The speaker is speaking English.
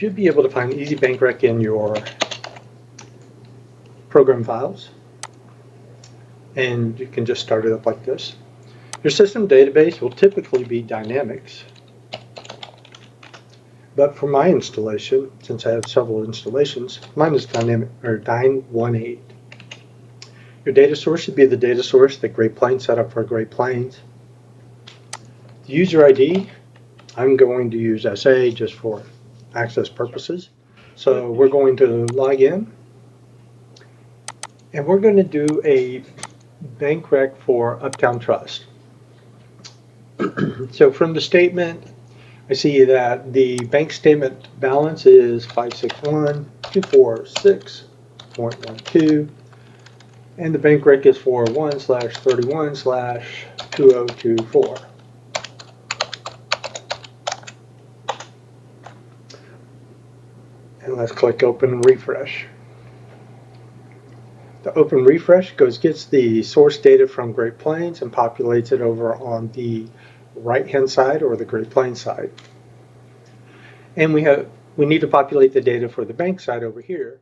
should be able to find ezBank Rec in your program files, and you can just start it up like this. Your system database will typically be Dynamics, but for my installation, since I have several installations, mine is Dyn18. Your data source should be the data source that Great Plains set up for Great Plains. The user ID, I'm going to use SA just for access purposes. So we're going to log in, and we're going to do a bank rec for Uptown Trust. So from the statement, I see that the bank statement balance is 561,246.12, and the bank rec is for 1/31/2024. And let's click open and refresh. The open refresh gets the source data from Great Plains and populates it over on the right-hand side, or the Great Plains side. And we need to populate the data for the bank side over here.